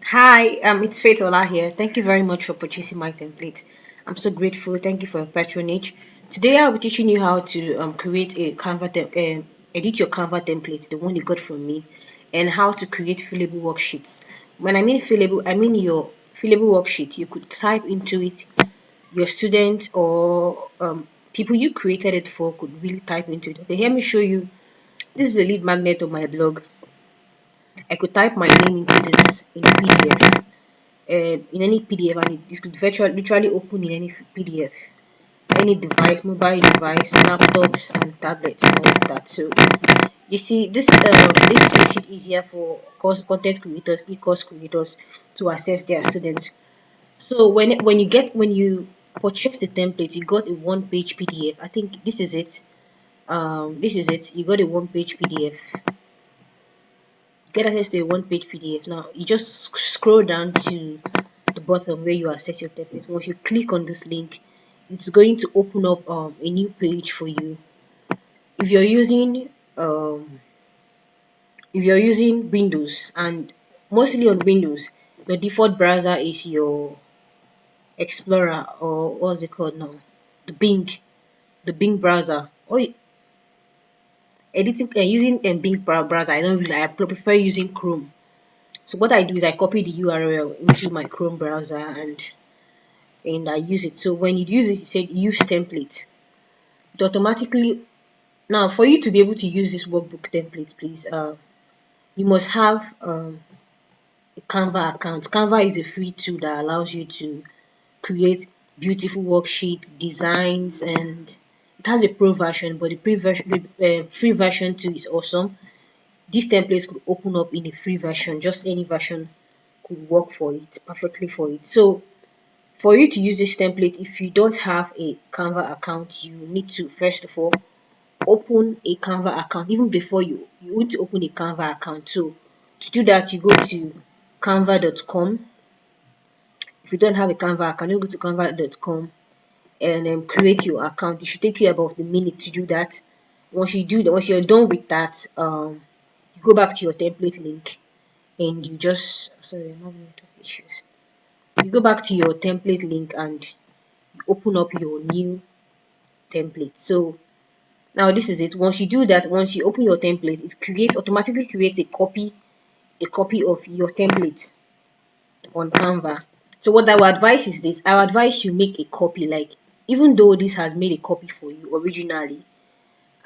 Hi, it's Faith Ola here. Thank you very much for purchasing my template. I'm so grateful. Thank you for your patronage. Today I'll be teaching you how to create a edit your Canva template, the one you got from me, and how to create fillable worksheets. When I mean fillable, I mean your fillable worksheet. You could type into it your students or people you created it for could really type into it. Okay, let me show you. This is a lead magnet of my blog. I could type my name into this in PDF in any PDF, and it could literally open in any PDF, any device, mobile device, laptops and tablets, and all of that. So you see, this makes it easier for content creators, e-course creators to access their students. So when you purchase the template, you got a one-page PDF. I think this is it. This is it. You got a one-page PDF. Get access to a one-page PDF. Now you just scroll down to the bottom where you access your template. Once you click on this link, it's going to open up a new page for you. If you're using um, if you're using Windows, and mostly on Windows, the default browser is your Explorer, or what's it called now, the Bing browser. Or editing using Bing browser, I don't really, I prefer using Chrome. So what I do is I copy the URL into my Chrome browser and I use it. So when you use it, you said use template. It automatically, now for you to be able to use this workbook template, please, you must have a Canva account. Canva is a free tool that allows you to create beautiful worksheets, designs, and it has a pro version, but the free version too is awesome. These templates could open up in a free version. Just any version could work for it, perfectly for it. So for you to use this template, if you don't have a Canva account, you need to first of all open a Canva account. Even before you want to open a Canva account. So to do that, you go to canva.com. If you don't have a Canva account, you go to canva.com and create your account. It should take you about a minute to do that. Once you're done with that, you go back to your template link and you just sorry, I'm having network issues. You go back to your template link and you open up your new template. So now this is it. Once you do that, once you open your template, it automatically creates a copy of your template on Canva. So what I would advise is this. I would advise you make a copy. Like, even though this has made a copy for you originally,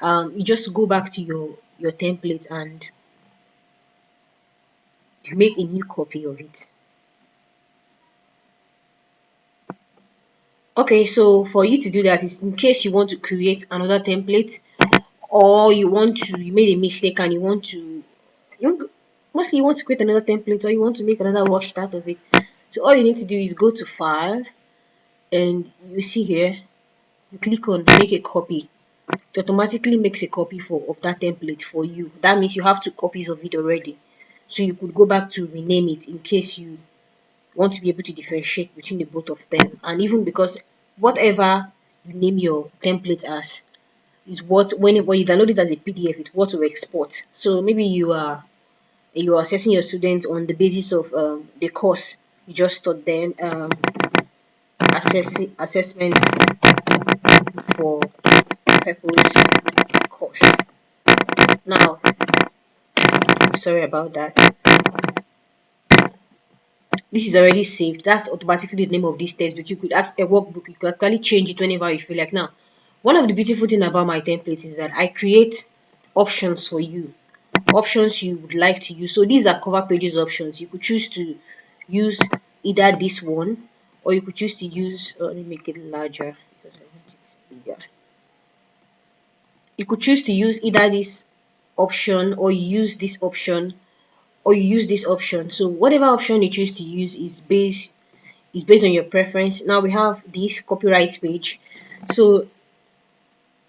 you just go back to your template and you make a new copy of it. Okay, so for you to do that is in case you want to create another template, or you made a mistake and you mostly you want to create another template, or you want to make another worksheet out of it. So all you need to do is go to file, and you see here, you click on make a copy. It automatically makes a copy of that template for you. That means you have two copies of it already, so you could go back to rename it in case you want to be able to differentiate between the both of them. And even because whatever you name your template as is what, when you download it as a PDF, it's what to export. So maybe you are assessing your students on the basis of the course you just taught them, assessment for purpose course. Now, sorry about that. This is already saved. That's automatically the name of this textbook. You could add a workbook. You could actually change it whenever you feel like. Now, one of the beautiful thing about my templates is that I create options for you, options you would like to use. So these are cover pages options. You could choose to use either this one, or you could choose to use, let me make it larger because I want it bigger. You could choose to use either this option, or use this option, or you use this option. So whatever option you choose to use is based on your preference. Now we have this copyright page. So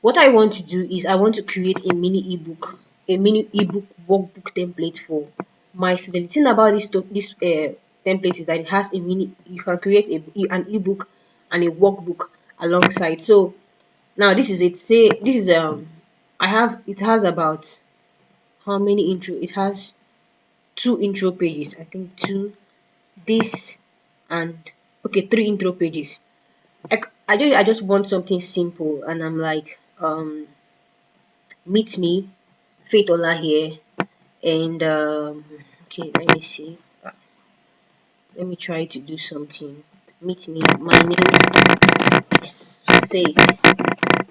what I want to do is I want to create a mini ebook workbook template for my student. The thing about this template is that it has a mini. You can create an ebook and a workbook alongside. So now this is it. Say this is I have it has about how many intro? It has two intro pages. I think two. this, and okay, 3 intro pages. I just want something simple, and I'm like, meet me, Faith Ola here, and okay, let me see. Let me try to do something. Meet me. My name is Faith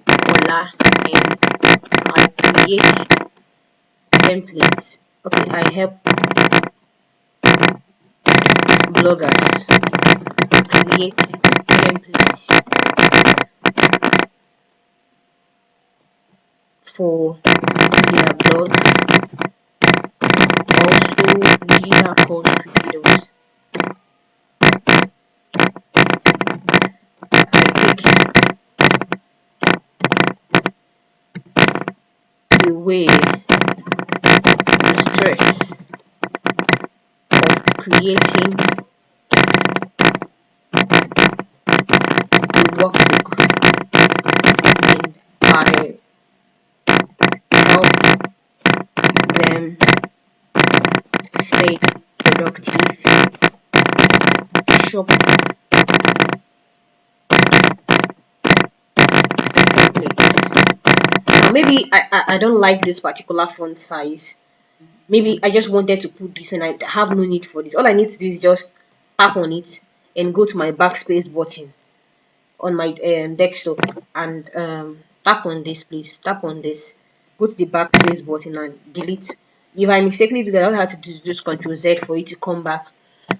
Ola, and I create templates. Okay, I help bloggers create templates for their blog, also digital course creators. I take away the stress of creating a workbook, and I help them stay productive, shop templates. Maybe I don't like this particular font size. Maybe I just wanted to put this and I have no need for this. All I need to do is just tap on it and go to my backspace button on my desktop, and tap on this, please. Tap on this. Go to the backspace button and delete. If I mistakenly do that, all I have to do is just Control Z for it to come back.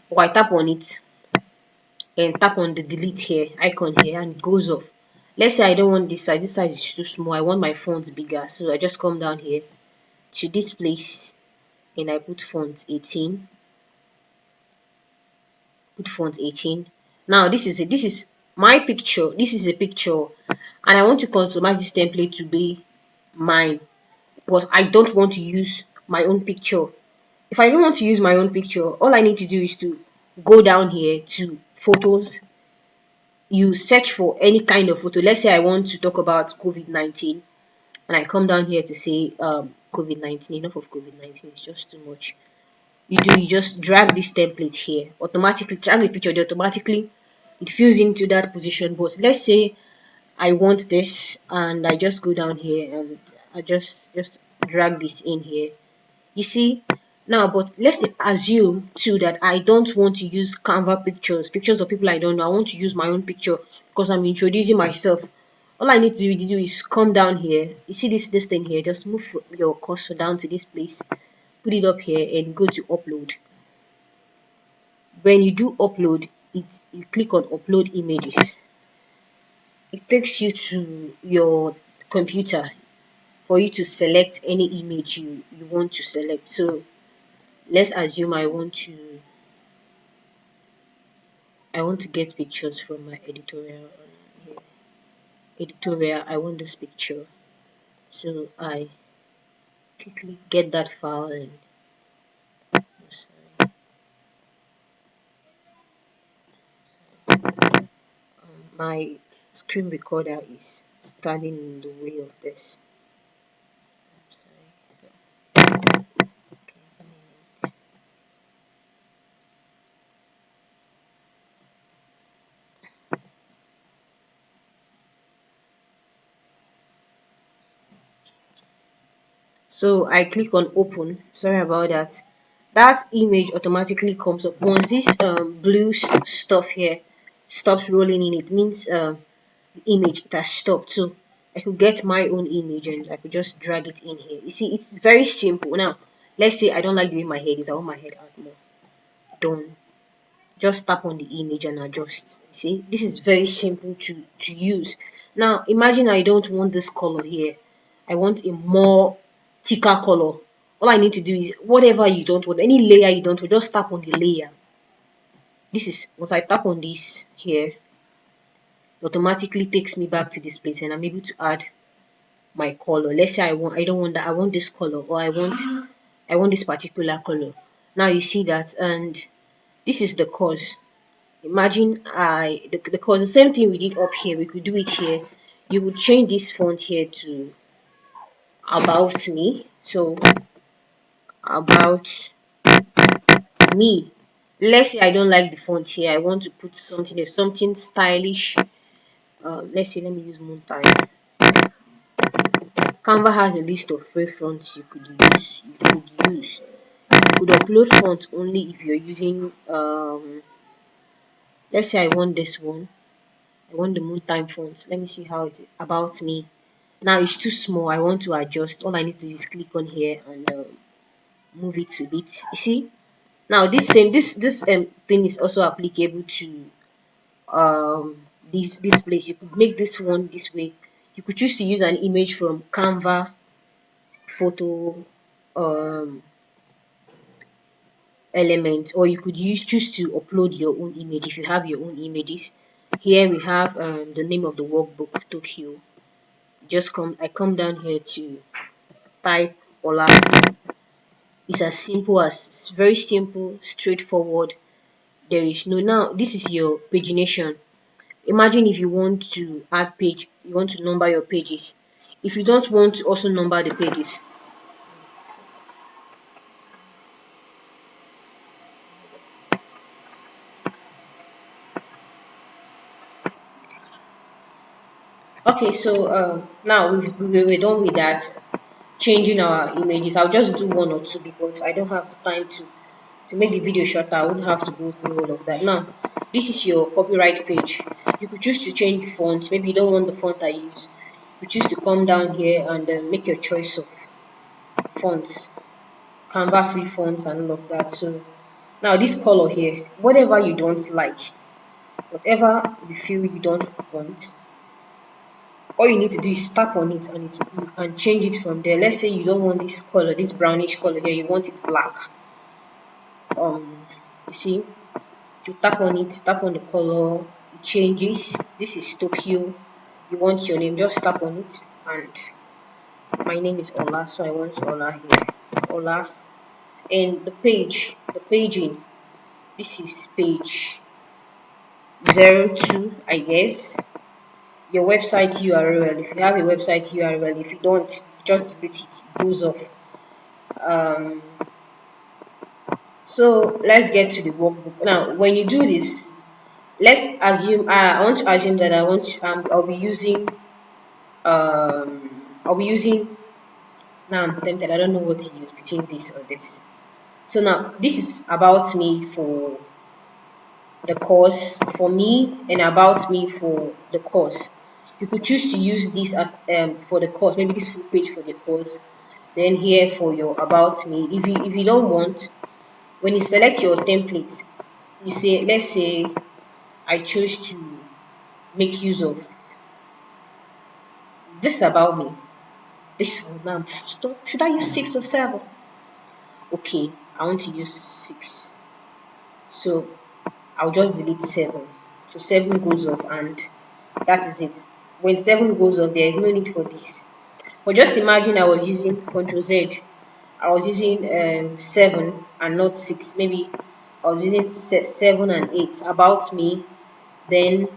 Or I tap on it and tap on the delete here icon here, and it goes off. Let's say I don't want this size. This size is too small. I want my font bigger, so I just come down here to this place and I put font 18. Put font 18. Now this is it. This is my picture. This is a picture, and I want to customize this template to be mine, because I don't want to use my own picture. If I don't want to use my own picture, all I need to do is to go down here to photos. You search for any kind of photo. Let's say I want to talk about COVID-19, and I come down here to say COVID-19. Enough of COVID-19. It's just too much. You just drag this template here, automatically drag the picture, automatically it fills into that position. But let's say I want this, and I just go down here and I just drag this in here. You see now, but let's assume too that I don't want to use Canva pictures of people I don't know. I want to use my own picture because I'm introducing myself. All I need to do is come down here. You see this thing here, just move your cursor down to this place, put it up here and go to upload. When you do upload it, you click on upload images. It takes you to your computer for you to select any image you want to select. So let's assume I want to get pictures from my editorial here. Editorial, I want this picture. So I quickly get that file and my screen recorder is standing in the way of this. So I click on open. Sorry about that. That image automatically comes up. Once this blue stuff here stops rolling in, it means the image it has stopped. So I could get my own image and I could just drag it in here. You see, it's very simple. Now let's say I don't like the way my head is. I want my head out more. Done. Just tap on the image and adjust. See, this is very simple to use. Now imagine I don't want this color here. I want a more thicker color. All I need to do is whatever you don't want, any layer you don't want, just tap on the layer. This is once I tap on this here, it automatically takes me back to this place and I'm able to add my color. Let's say I don't want that, I want this color, or I want this particular color. Now you see that, and this is the course. Imagine the course, the same thing we did up here, we could do it here. You would change this font here to about me. So about me, Let's say I don't like the font here, I want to put something stylish. Let's say, let me use Moon Time. Canva has a list of free fonts you could use. You could upload fonts only if you're using let's say I want this one. I want the Moon Time font. Let me see how it is about me. Now it's too small. I want to adjust. All I need to do is click on here and move it a bit. You see? Now this thing is also applicable to this place. You could make this one this way. You could choose to use an image from Canva photo um element, or you could choose to upload your own image if you have your own images. Here we have the name of the workbook, Tokyo. I come down here to type Ola. It's as simple as, it's very simple, straightforward. There is no, now this is your pagination. Imagine if you want to add page, you want to number your pages. If you don't want to also number the pages, okay, so now we're done with that, changing our images. I'll just do one or two because I don't have time to make the video shorter. I wouldn't have to go through all of that. Now this is your copyright page. You could choose to change the font. Maybe you don't want the font I use. You choose to come down here and make your choice of fonts, Canva free fonts and all of that. So now this color here, whatever you don't like, whatever you feel you don't want, all you need to do is tap on it and you can change it from there. Let's say you don't want this color, this brownish color here, you want it black. You see, you tap on it, tap on the color, it changes. This is Tokyo. You want your name, just tap on it, and my name is Ola, so I want Ola here. Ola. And the paging, this is page 02, I guess. Your website URL. If you have a website URL, if you don't, just delete it. It goes off. Um, so let's get to the workbook. Now, when you do this, let's assume I want to assume that I'll be using, now I'm tempted, I don't know what to use between this or this. So now this is about me for the course, for me, and about me for the course. You could choose to use this as for the course, maybe this full page for the course, then here for your about me. If you don't want, when you select your template, you say, let's say I choose to make use of this about me. This one now. Stop. Should I use 6 or 7? Okay, I want to use 6. So I'll just delete 7. So 7 goes off and that is it. When 7 goes off, there is no need for this. But just imagine I was using Ctrl Z. I was using 7 and not 6. Maybe I was using 7 and 8 about me. Then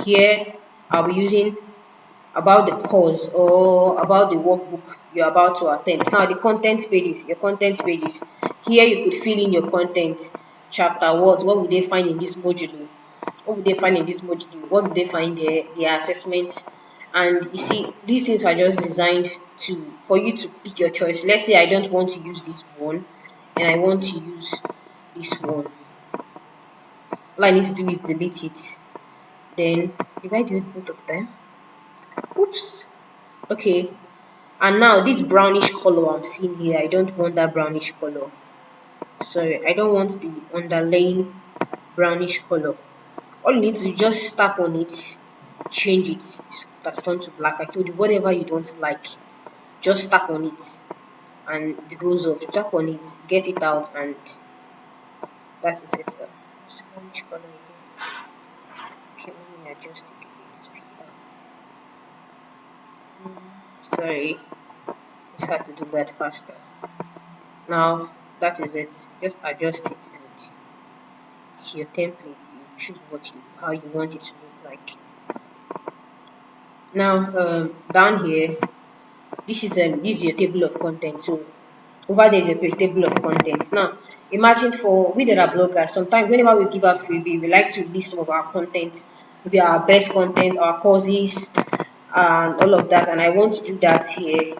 here I'll be using about the course or about the workbook you're about to attend. Now the content pages, your content pages. Here you could fill in your content. Chapter what would they find in this module? What would they find in this module? What would they find there? Their assessments. And you see, these things are just designed for you to pick your choice. Let's say I don't want to use this one and I want to use this one. All I need to do is delete it. Then did I delete both of them? Oops. Okay, and now this brownish color I'm seeing here, I don't want that brownish color. Sorry, I don't want the underlying brownish color. All you need to do is just tap on it, change it. That's turned to black. I told you, whatever you don't like, just tap on it and it goes off. Tap on it, get it out, and that is it. Brownish color again. Okay, let me adjust it a bit. Sorry, just had to do that faster. Now that is it. Just adjust it and it's your template. You choose how you want it to look like. Now down here, this is your table of content. So over there is a table of content. Now Imagine for we that are bloggers, sometimes whenever we give out freebie, we like to list some of our content, maybe our best content, our courses, and all of that. And I want to do that here.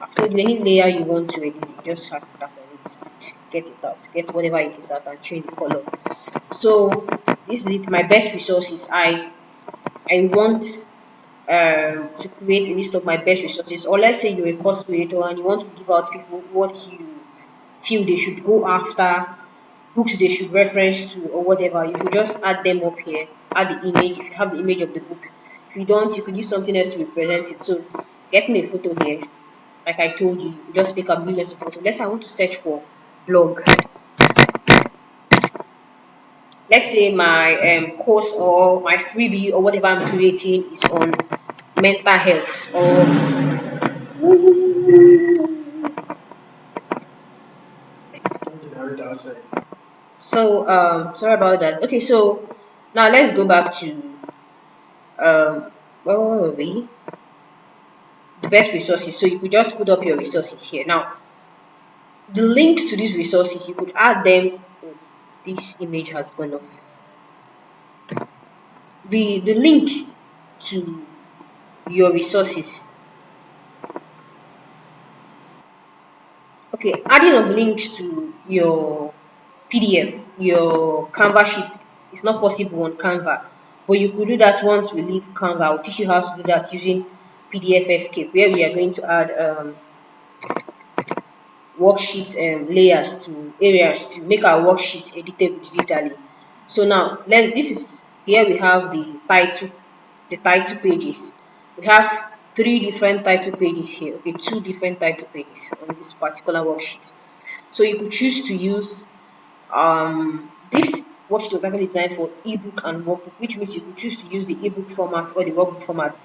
I've told you any layer you want to edit, you just have to tap on it and get it out, get whatever it is out and change the color. So this is it, my best resources. I want to create a list of my best resources, or let's say you're a course creator and you want to give out people what you feel they should go after, books they should reference to, or whatever. You could just add them up here, add the image if you have the image of the book. If you don't, you could use something else to represent it. So getting a photo here, like I told you, you just pick up millions of photos. Let's say I want to search for blog. Let's say my course or my freebie or whatever I'm creating is on mental health or so sorry about that. Okay, so now let's go back to where were we? The best resources. So you could just put up your resources here. Now the links to these resources you could add them. Oh, this image has gone off. The link to your resources. Okay, adding of links to your PDF, your Canva sheet is not possible on Canva, but you could do that once we leave Canva. I'll teach you how to do that using PDF Escape, where we are going to add worksheet layers to areas to make our worksheet editable digitally. So now let's this is here we have the title pages. We have three different title pages here. Okay, two different title pages on this particular worksheet. So you could choose to use this worksheet was actually designed for ebook and workbook, which means you could choose to use the ebook format or the workbook format.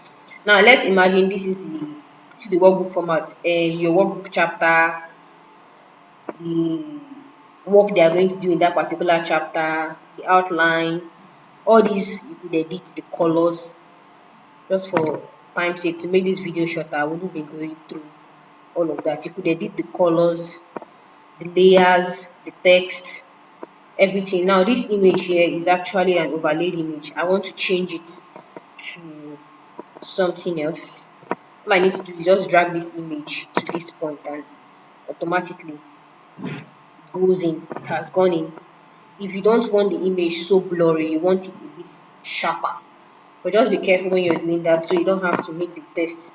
Now let's imagine this is the workbook format and your workbook chapter, the work they are going to do in that particular chapter, the outline, all these you could edit the colors. Just for time's sake, to make this video shorter, I wouldn't be going through all of that. You could edit the colors, the layers, the text, everything. Now this image here is actually an overlaid image. I want to change it to something else. All I need to do is just drag this image to this point and automatically it goes in. It has gone in. If you don't want the image so blurry, you want it a bit sharper, but just be careful when you're doing that so you don't have to make the text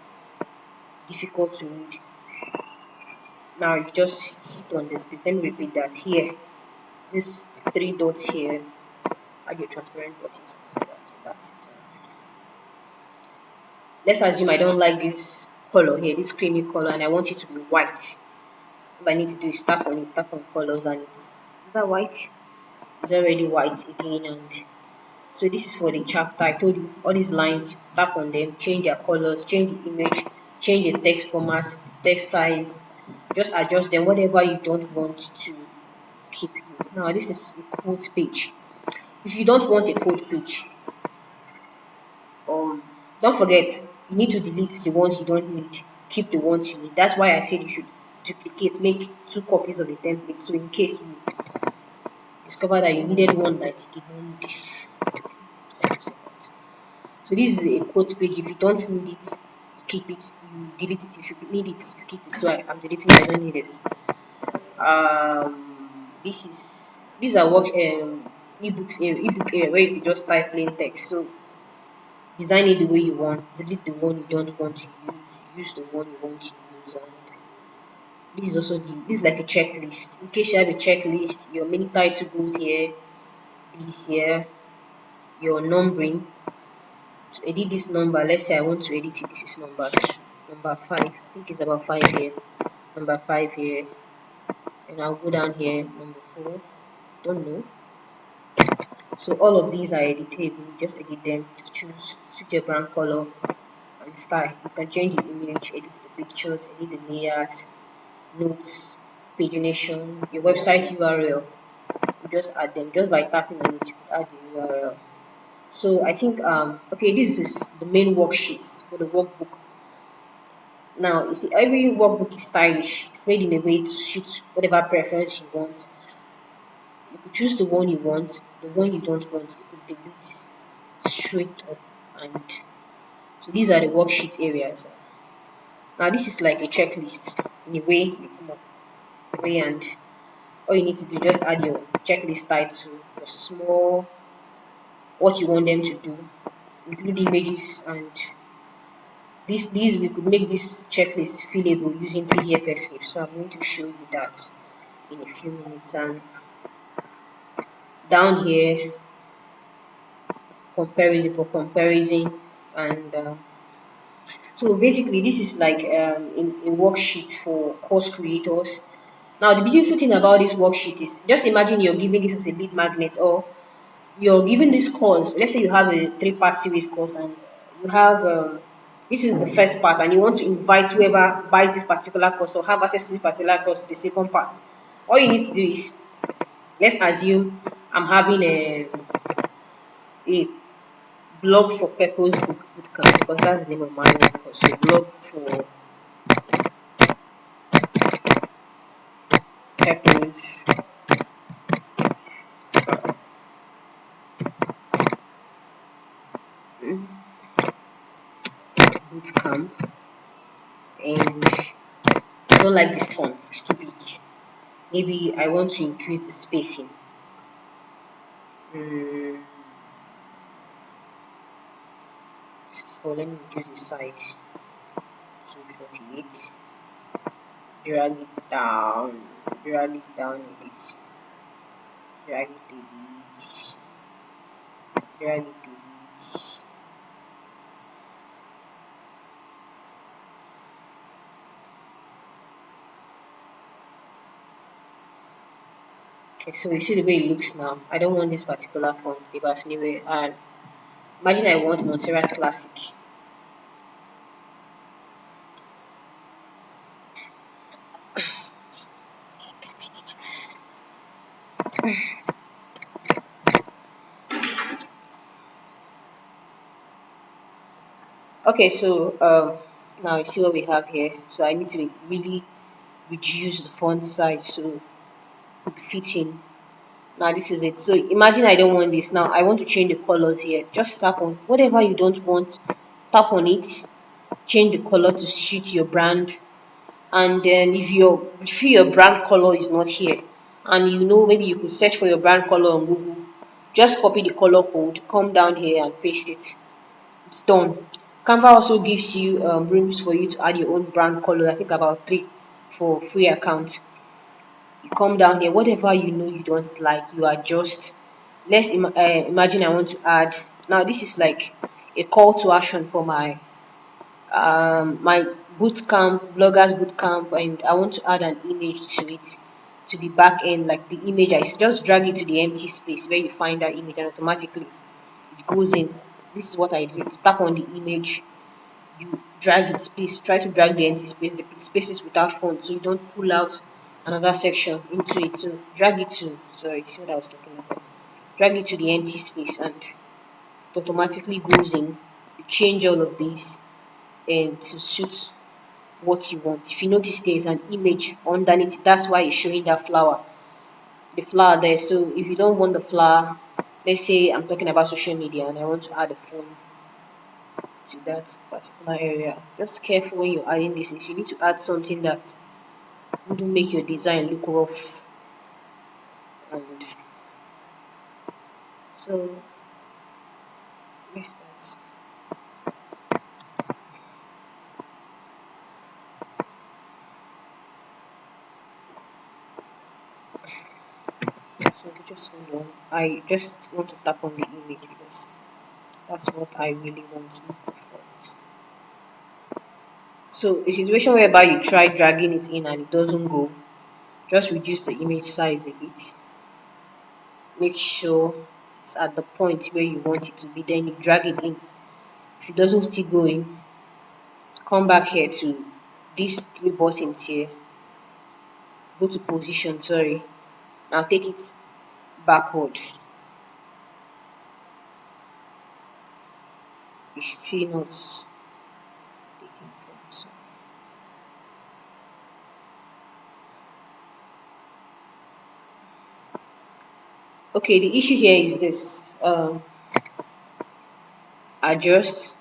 difficult to read. Now you just hit on this. Let me repeat that here. This three dots here are your transparent buttons. That's it. Let's assume I don't like this color here, this creamy color, and I want it to be white. All I need to do is tap on it, tap on colors, and is that white? It's already white again. And so this is for the chapter. I told you all these lines, tap on them, change their colors, change the image, change the text format, text size, just adjust them, whatever you don't want to keep. Now this is the quote page. If you don't want a code page, don't forget you need to delete the ones you don't need, keep the ones you need. That's why I said you should duplicate, make two copies of the template, so in case you discover that you needed one that you did not need. So this is a quote page. If you don't need it, keep it, you delete it. If you need it, you keep it. So I'm deleting it, I don't need it. These are work ebook area where you can just type plain text. So design it the way you want, delete the one you don't want to use the one you want to use. And this is also this is like a checklist. In case you have a checklist, your mini title goes here, this here, your numbering. To edit this number, let's say I want to edit it. This is number 5. I think it's about 5 here. Number 5 here, and I'll go down here. Number 4. Don't know. So all of these are editable. Just edit them to choose suit your brand color and style. You can change the image, edit the pictures, edit the layers, notes, pagination, your website URL. You just add them just by tapping on it. You add the URL. So I think okay, this is the main worksheets for the workbook. Now you see every workbook is stylish. It's made in a way to suit whatever preference you want. You could choose the one you want, the one you don't want, you could delete straight up. And so these are the worksheet areas. Now this is like a checklist in a way, you come up a way, and all you need to do, just add your checklist title, your small, what you want them to do, include images, and these we could make this checklist fillable using PDF escape. So I'm going to show you that in a few minutes. And down here, comparison for comparison, and so basically this is like in worksheet for course creators. Now the beautiful thing about this worksheet is, just imagine you're giving this as a lead magnet, or you're given this course. Let's say you have a 3-part series course, and you have this is the first part, and you want to invite whoever buys this particular course or have access to this particular course, the second part. All you need to do is, let's assume I'm having a blog for purpose bootcamp, because that's the name of my own course. So blog for purpose bootcamp, and I don't like this font, it's too big. Maybe I want to increase the spacing. So let me reduce the size to 48. Drag it down, drag it down a bit, drag it a bit, drag it a bit. Okay, so you see the way it looks now. I don't want this particular font, but anyway, and imagine I want Montserrat Classic. Okay, so now you see what we have here. So I need to really reduce the font size so it fits in. Now this is it. So imagine I don't want this. Now I want to change the colors here. Just tap on whatever you don't want, tap on it, change the color to suit your brand. And then if your brand color is not here, and you know, maybe you could search for your brand color on Google, just copy the color code, come down here and paste it. It's done. Canva also gives you rooms for you to add your own brand color. I think about 3 for free account. You come down here, whatever you know you don't like, you adjust. Let's imagine I want to add. Now this is like a call to action for my bootcamp, bloggers bootcamp, and I want to add an image to it, to the back end. Like the image, I just drag it to the empty space where you find that image, and automatically it goes in. This is what I do. You tap on the image, you drag it. Please try to drag the empty space, the spaces without font, so you don't pull out another section into it. So drag it to, sorry, see what I was talking about. Drag it to the empty space, and it automatically goes in. You change all of these and to suit what you want. If you notice, there's an image underneath, that's why it's showing that flower, the flower there. So if you don't want the flower, let's say I'm talking about social media and I want to add a phone to that particular area, just careful when you're adding this. If you need to add something that wouldn't make your design look rough, and so yes, that. So just hold on, I just want to tap on the image because that's what I really want, not the font. So a situation whereby you try dragging it in and it doesn't go, just reduce the image size a bit. Make sure it's at the point where you want it to be, then you drag it in. If it doesn't still go in, come back here to these 3 buttons here, go to position, sorry. Now take it backward. It's still not taking form. So Okay, the issue here is this. Adjust,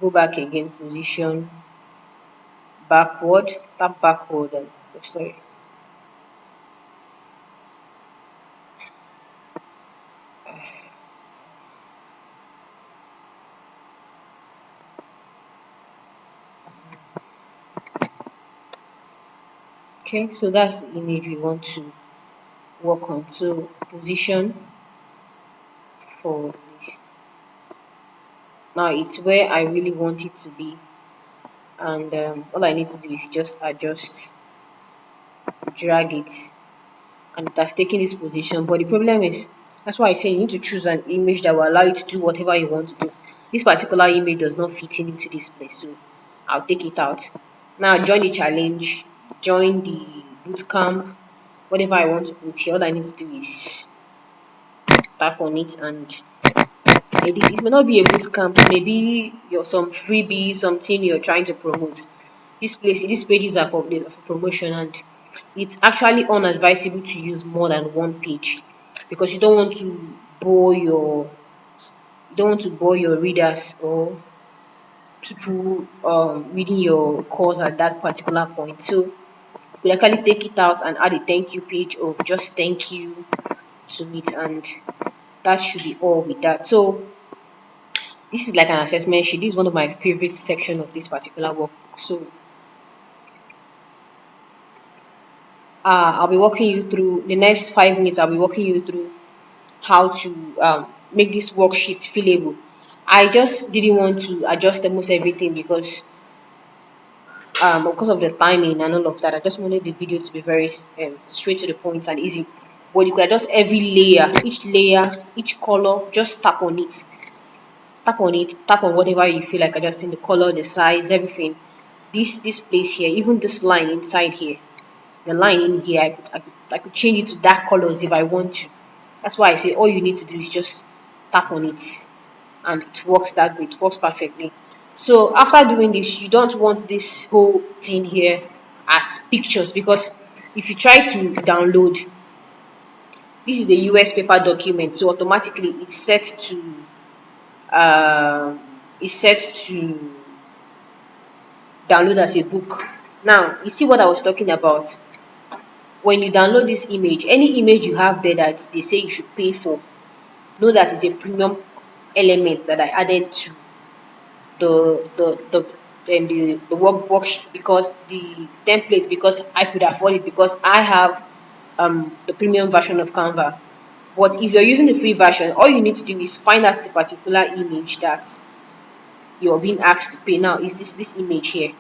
go back again, position, backward, tap backward, and oh, sorry. Okay, so that's the image we want to work on. So position for this. Now it's where I really want it to be, and all I need to do is just adjust, drag it, and it has taken this position. But the problem is, that's why I say you need to choose an image that will allow you to do whatever you want to do. This particular image does not fit in into this place, so I'll take it out. Now join the challenge, join the bootcamp, whatever I want to put here. All I need to do is tap on it and edit. It may not be a bootcamp, maybe your some freebie, something you're trying to promote. These pages are for promotion, and it's actually unadvisable to use more than one page because you don't want to bore your readers or people reading your course at that particular point. So you could actually take it out and add a thank you page or just thank you to it, and that should be all with that. So this is like an assessment sheet. This is one of my favorite section of this particular workbook. So I'll be walking you through the next 5 minutes. I'll be walking you through how to make this worksheet fillable. I just didn't want to adjust almost everything because of the timing and all of that. I just wanted the video to be very straight to the point and easy. But you can adjust every layer, each color. Just tap on whatever you feel like adjusting, the color, the size, everything. This place here, even this line inside here, the line in here, I could change it to dark colors if I want to. That's why I say all you need to do is just tap on it, and it works that way. It works perfectly. So after doing this, you don't want this whole thing here as pictures, because if you try to download, this is a US paper document, so automatically um, it's set to download as a book. Now you see what I was talking about. When you download this image, any image you have there that they say you should pay for, know that it's a premium element that I added to the worksheet, because the template, because I could afford it, because I have the premium version of Canva. But if you're using the free version, all you need to do is find out the particular image that you're being asked to pay. Now is this image here.